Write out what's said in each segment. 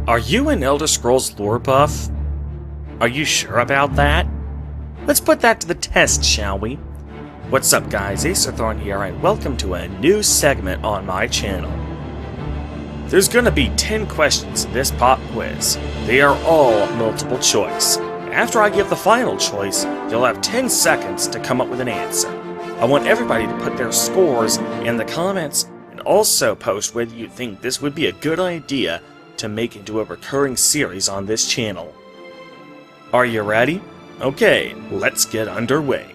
Are you an Elder Scrolls lore buff? Are you sure about that? Let's put that to the test, shall we? What's up guys, Acerthorn here, and welcome to a new segment on my channel. There's gonna be 10 questions in this pop quiz. They are all multiple choice. After I give the final choice, you'll have 10 seconds to come up with an answer. I want everybody to put their scores in the comments, and also post whether you think this would be a good idea to make into a recurring series on this channel. Are you ready? Okay, let's get underway.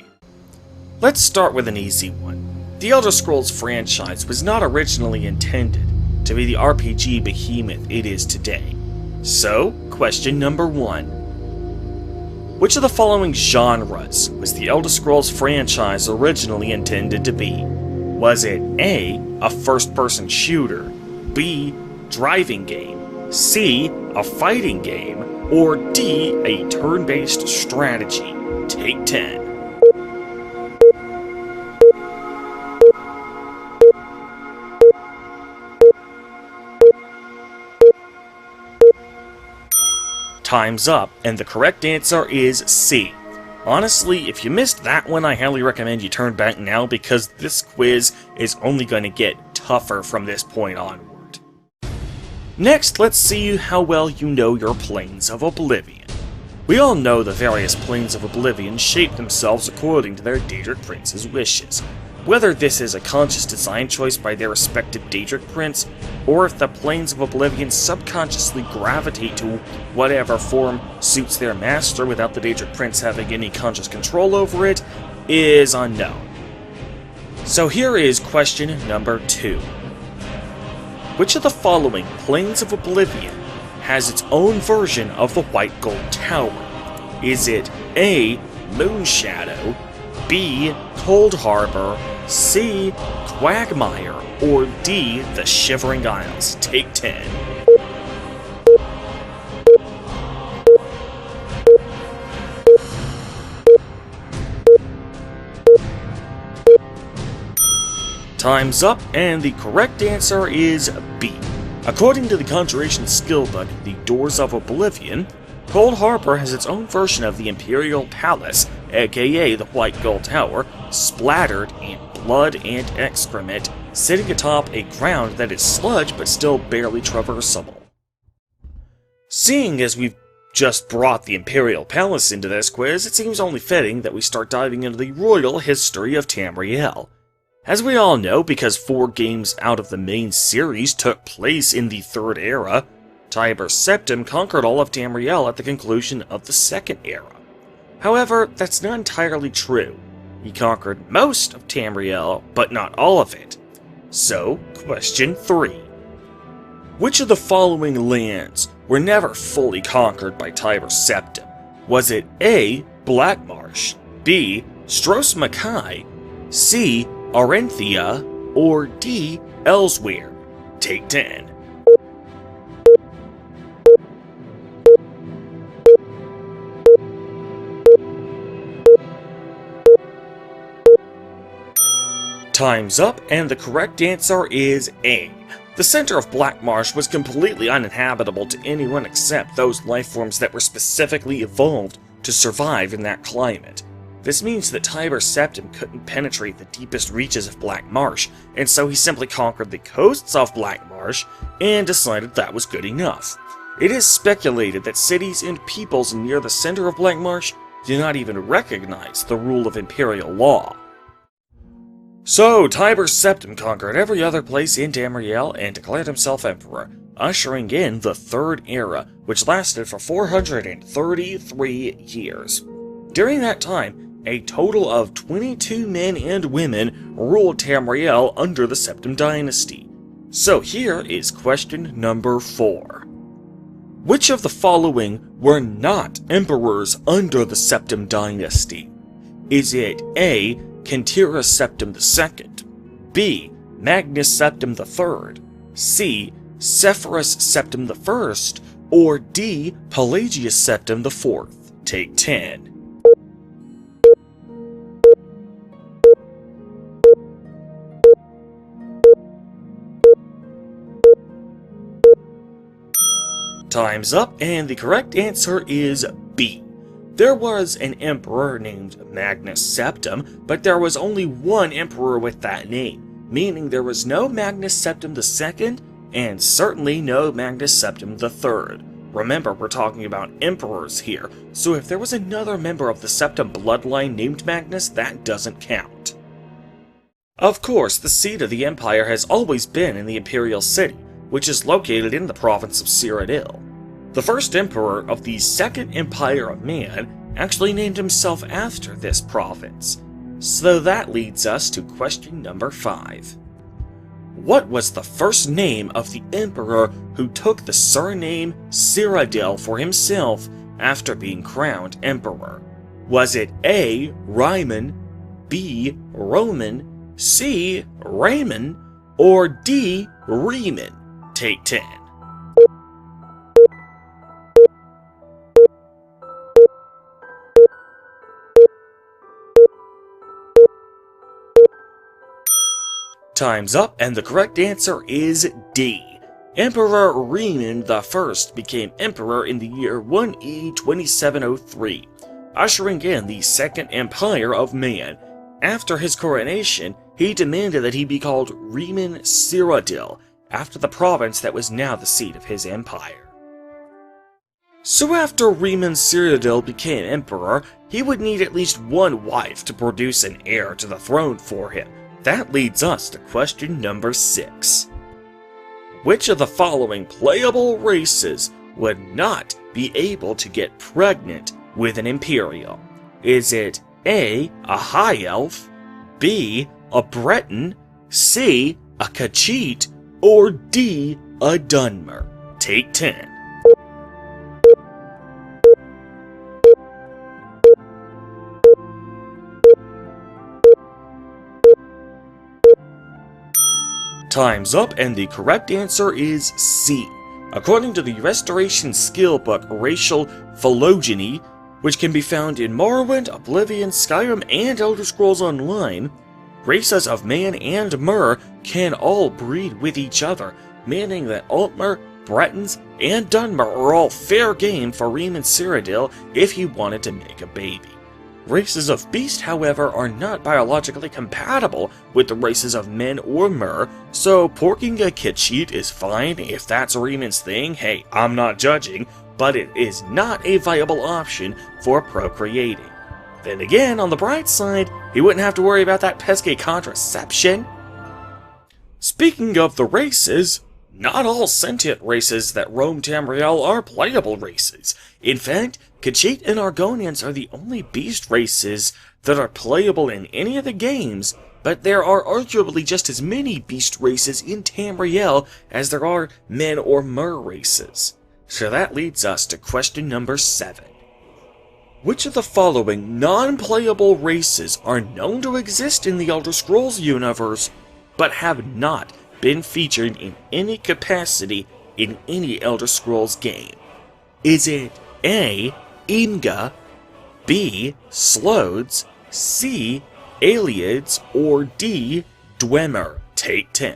Let's start with an easy one. The Elder Scrolls franchise was not originally intended to be the RPG behemoth it is today. So, question number 1. Which of the following genres was the Elder Scrolls franchise originally intended to be? Was it A, a first-person shooter, B, driving game, C, a fighting game, or D, a turn-based strategy? Take 10. Time's up, and the correct answer is C. Honestly, if you missed that one, I highly recommend you turn back now because this quiz is only going to get tougher from this point onward. Next, let's see how well you know your Planes of Oblivion. We all know the various Planes of Oblivion shape themselves according to their Daedric Prince's wishes. Whether this is a conscious design choice by their respective Daedric Prince, or if the Planes of Oblivion subconsciously gravitate to whatever form suits their master without the Daedric Prince having any conscious control over it, is unknown. So here is question number 2. Which of the following Planes of Oblivion has its own version of the White Gold Tower? Is it A, Moonshadow, B, Cold Harbor, C, Quagmire, or D, the Shivering Isles? Take 10. Time's up, and the correct answer is B. According to the Conjuration skill book, The Doors of Oblivion, Cold Harbor has its own version of the Imperial Palace, aka the White Gold Tower, splattered in blood and excrement, sitting atop a ground that is sludge but still barely traversable. Seeing as we've just brought the Imperial Palace into this quiz, it seems only fitting that we start diving into the royal history of Tamriel. As we all know, because 4 games out of the main series took place in the Third Era, Tiber Septim conquered all of Tamriel at the conclusion of the Second Era. However, that's not entirely true. He conquered most of Tamriel, but not all of it. So, question 3. Which of the following lands were never fully conquered by Tiber Septim? Was it A, Blackmarsh, B, Stros M'Kai, C, Arenthia, or D, Elsweyr? Take 10. Time's up, and the correct answer is A. The center of Blackmarsh was completely uninhabitable to anyone except those life forms that were specifically evolved to survive in that climate. This means that Tiber Septim couldn't penetrate the deepest reaches of Blackmarsh, and so he simply conquered the coasts of Blackmarsh and decided that was good enough. It is speculated that cities and peoples near the center of Blackmarsh do not even recognize the rule of imperial law. So, Tiber Septim conquered every other place in Tamriel and declared himself emperor, ushering in the Third Era, which lasted for 433 years. During that time, a total of 22 men and women ruled Tamriel under the Septim Dynasty. So here is question number 4. Which of the following were not emperors under the Septim Dynasty? Is it A, Kentirus Septim II, B, Magnus Septim III, C, Sepphoris Septim I, or D, Pelagius Septim IV? Take 10. Time's up, and the correct answer is B. There was an emperor named Magnus Septim, but there was only one emperor with that name, meaning there was no Magnus Septim II, and certainly no Magnus Septim III. Remember, we're talking about emperors here, so if there was another member of the Septim bloodline named Magnus, that doesn't count. Of course, the seat of the empire has always been in the Imperial City, which is located in the province of Cyrodiil. The first emperor of the Second Empire of Man actually named himself after this province, so that leads us to question number 5. What was the first name of the emperor who took the surname Cyrodiil for himself after being crowned emperor? Was it A. Ryman, B. Roman, C. Raymond, or D. Riemann? Take 10. Time's up, and the correct answer is D. Emperor Riemann I became emperor in the year 1E 2703, ushering in the Second Empire of Man. After his coronation, he demanded that he be called Riemann Cyrodiil, after the province that was now the seat of his empire. So after Riemann Cyrodiil became emperor, he would need at least one wife to produce an heir to the throne for him. That leads us to question number 6. Which of the following playable races would not be able to get pregnant with an Imperial? Is it A. a High Elf, B. a Breton, C. a Khajiit, or D. a Dunmer? Take 10. Time's up, and the correct answer is C. According to the Restoration Skill book Racial Phylogeny, which can be found in Morrowind, Oblivion, Skyrim, and Elder Scrolls Online, races of Man and Mer can all breed with each other, meaning that Altmer, Bretons, and Dunmer are all fair game for Riemann Cyrodiil if he wanted to make a baby. Races of Beast, however, are not biologically compatible with the races of Men or Mer, so porking a Khajiit is fine if that's Riemann's thing. Hey, I'm not judging, but it is not a viable option for procreating. Then again, on the bright side, he wouldn't have to worry about that pesky contraception. Speaking of the races, not all sentient races that roam Tamriel are playable races. In fact, Khajiit and Argonians are the only beast races that are playable in any of the games, but there are arguably just as many beast races in Tamriel as there are Men or Mer races. So that leads us to question number 7. Which of the following non-playable races are known to exist in the Elder Scrolls universe, but have not been featured in any capacity in any Elder Scrolls game? Is it A. Inga, B. Slodes, C. Ayleids, or D. Dwemer? Take 10.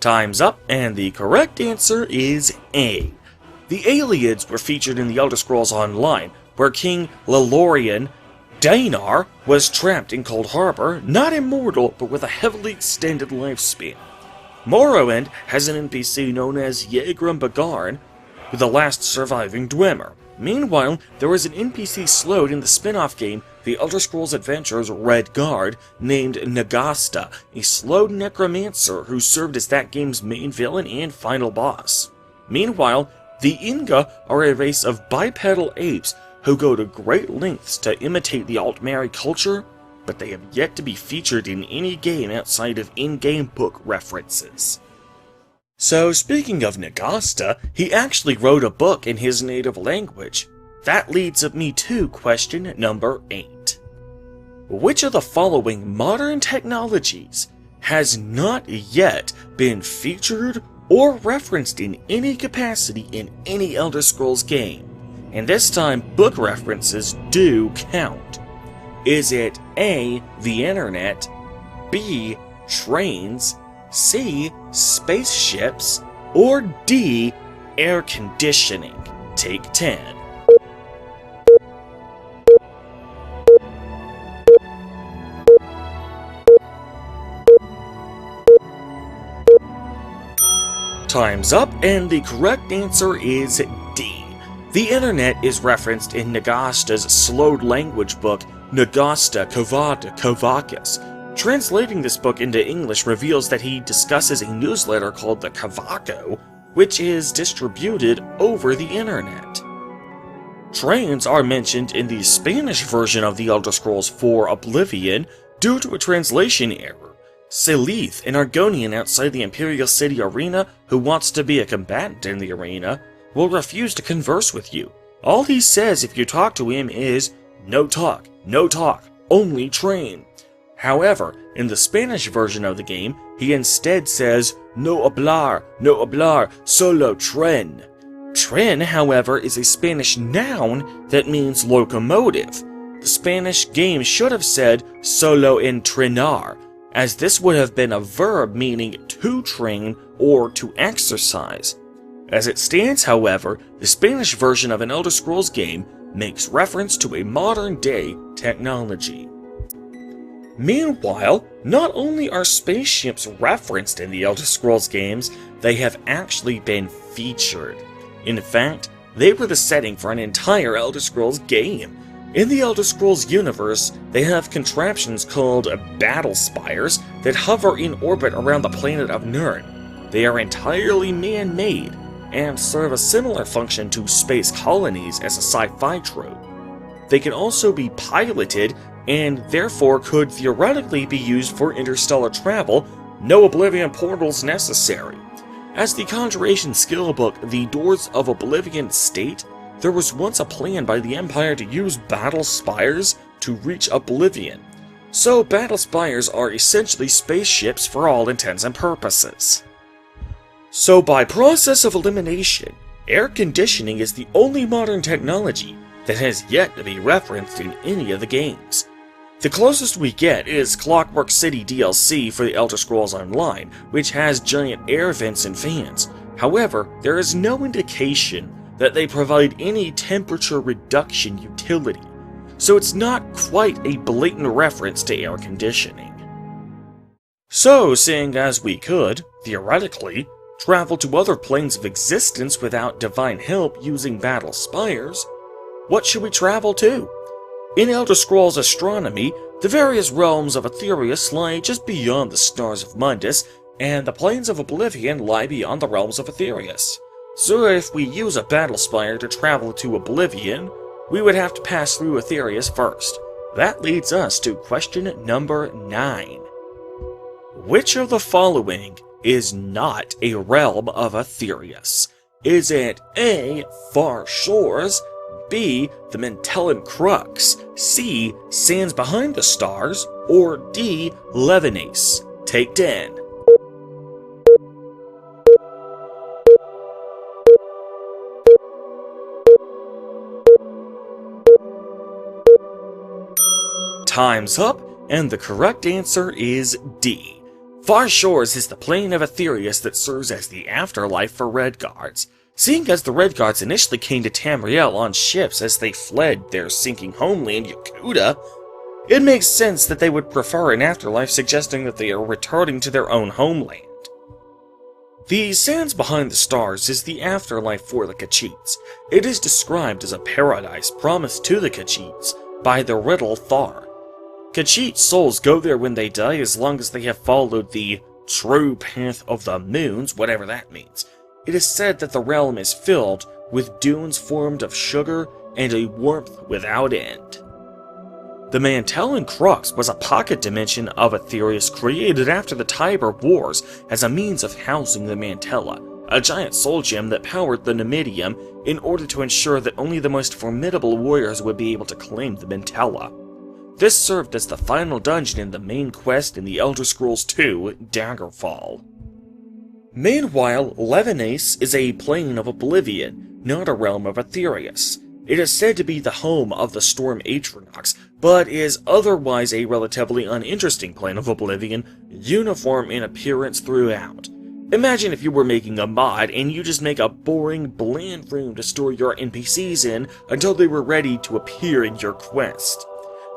Time's up, and the correct answer is A. The Ayleids were featured in the Elder Scrolls Online, where King Lelorian Dainar was trapped in Cold Harbor, not immortal, but with a heavily extended lifespan. Morrowind has an NPC known as Yegrum Bagarn, the last surviving Dwemer. Meanwhile, there was an NPC Slode in the spin-off game The Elder Scrolls Adventures Red Guard named Nagasta, a Slode necromancer who served as that game's main villain and final boss. Meanwhile, the Inga are a race of bipedal apes who go to great lengths to imitate the Altmeri culture, but they have yet to be featured in any game outside of in-game book references. So speaking of Nagasta, he actually wrote a book in his native language. That leads me to question number 8. Which of the following modern technologies has not yet been featured or referenced in any capacity in any Elder Scrolls game? And this time, book references do count. Is it A, the internet, B, trains, C, spaceships, or D, air conditioning? Take 10. Time's up, and the correct answer is D. The internet is referenced in Nagasta's slowed language book, Nagasta Kovada Kovakis. Translating this book into English reveals that he discusses a newsletter called the Kavako, which is distributed over the internet. Trains are mentioned in the Spanish version of The Elder Scrolls IV Oblivion due to a translation error. Selith, an Argonian outside the Imperial City arena who wants to be a combatant in the arena, will refuse to converse with you. All he says if you talk to him is, no talk, only train. However, in the Spanish version of the game, he instead says, no hablar, solo tren. Tren, however, is a Spanish noun that means locomotive. The Spanish game should have said, solo entrenar, as this would have been a verb meaning to train or to exercise. As it stands, however, the Spanish version of an Elder Scrolls game makes reference to a modern-day technology. Meanwhile, not only are spaceships referenced in the Elder Scrolls games, they have actually been featured. In fact, they were the setting for an entire Elder Scrolls game. In the Elder Scrolls universe, they have contraptions called battle spires that hover in orbit around the planet of Nirn. They are entirely man-made, and serve a similar function to space colonies as a sci-fi trope. They can also be piloted, and therefore could theoretically be used for interstellar travel, no Oblivion portals necessary. As the Conjuration skill book The Doors of Oblivion state, there was once a plan by the Empire to use battle spires to reach Oblivion. So battle spires are essentially spaceships for all intents and purposes. So by process of elimination, air conditioning is the only modern technology that has yet to be referenced in any of the games. The closest we get is Clockwork City DLC for the Elder Scrolls Online, which has giant air vents and fans. However, there is no indication that they provide any temperature reduction utility, so it's not quite a blatant reference to air conditioning. So, seeing as we could, theoretically, travel to other planes of existence without divine help using battle spires, what should we travel to? In Elder Scrolls Astronomy, the various realms of Aetherius lie just beyond the stars of Mundus, and the planes of Oblivion lie beyond the realms of Aetherius. So if we use a battle spire to travel to Oblivion, we would have to pass through Aetherius first. That leads us to question number 9. Which of the following is not a realm of Aetherius? Is it A, Far Shores, B, the Mentellan Crux, C, Sands Behind the Stars, or D, Levenace? Take 10. Time's up, and the correct answer is D. Far Shores is the plane of Aetherius that serves as the afterlife for Redguards. Seeing as the Redguards initially came to Tamriel on ships as they fled their sinking homeland, Yakuta, it makes sense that they would prefer an afterlife, suggesting that they are returning to their own homeland. The Sands Behind the Stars is the afterlife for the Khajiits. It is described as a paradise promised to the Khajiits by the riddle Thar. Khajiit souls go there when they die as long as they have followed the true path of the moons, whatever that means. It is said that the realm is filled with dunes formed of sugar and a warmth without end. The Mentellan Crux was a pocket dimension of Aetherius created after the Tiber Wars as a means of housing the Mantella, a giant soul gem that powered the Numidium in order to ensure that only the most formidable warriors would be able to claim the Mantella. This served as the final dungeon in the main quest in the Elder Scrolls II, Daggerfall. Meanwhile, Levenace is a plane of Oblivion, not a realm of Aetherius. It is said to be the home of the Storm Atronox, but is otherwise a relatively uninteresting plane of Oblivion, uniform in appearance throughout. Imagine if you were making a mod and you just make a boring, bland room to store your NPCs in until they were ready to appear in your quest.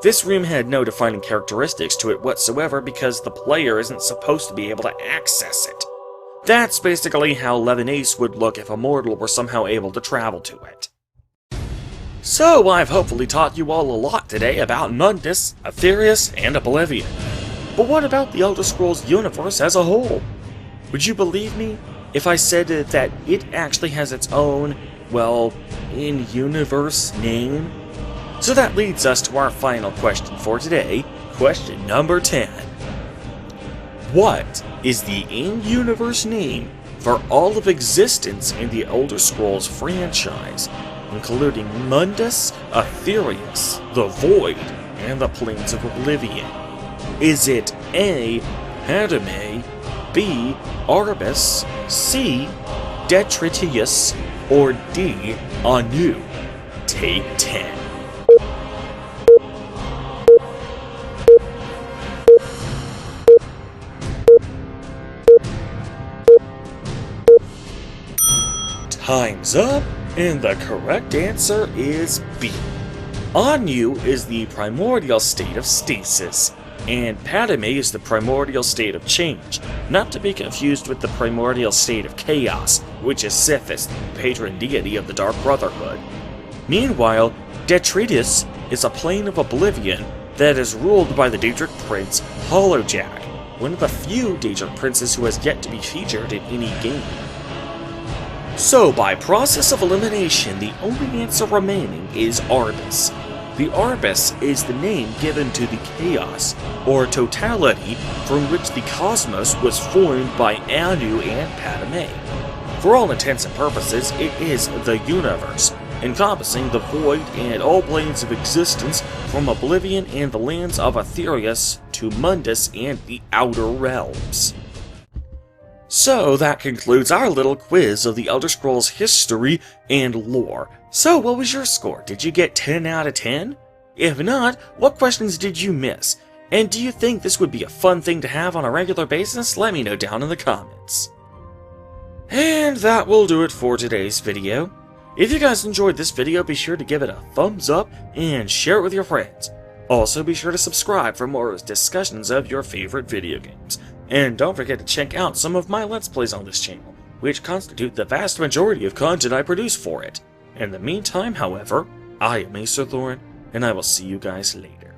This room had no defining characteristics to it whatsoever because the player isn't supposed to be able to access it. That's basically how Lebanese would look if a mortal were somehow able to travel to it. So I've hopefully taught you all a lot today about Mundus, Aetherius, and Oblivion. But what about the Elder Scrolls universe as a whole? Would you believe me if I said that it actually has its own, well, in-universe name? So that leads us to our final question for today, question number 10. What is the in-universe name for all of existence in the Elder Scrolls franchise, including Mundus, Aetherius, the Void, and the Plains of Oblivion? Is it A. Padme, B. Arbus, C. Detritus, or D. Anu? Take 10. Time's up, and the correct answer is B. Anu is the primordial state of stasis, and Padme is the primordial state of change, not to be confused with the primordial state of chaos, which is Sithis, the patron deity of the Dark Brotherhood. Meanwhile, Detritus is a plane of Oblivion that is ruled by the Daedric Prince Hollowjack, one of the few Daedric princes who has yet to be featured in any game. So, by process of elimination, the only answer remaining is Arbus. The Arbus is the name given to the chaos, or totality, from which the cosmos was formed by Anu and Padme. For all intents and purposes, it is the universe, encompassing the Void and all planes of existence from Oblivion and the lands of Aetherius to Mundus and the Outer Realms. So that concludes our little quiz of the Elder Scrolls history and lore. So what was your score? Did you get 10 out of 10? If not, what questions did you miss? And do you think this would be a fun thing to have on a regular basis? Let me know down in the comments. And that will do it for today's video. If you guys enjoyed this video, be sure to give it a thumbs up and share it with your friends. Also be sure to subscribe for more discussions of your favorite video games. And don't forget to check out some of my Let's Plays on this channel, which constitute the vast majority of content I produce for it. In the meantime, however, I am Acerthorn, and I will see you guys later.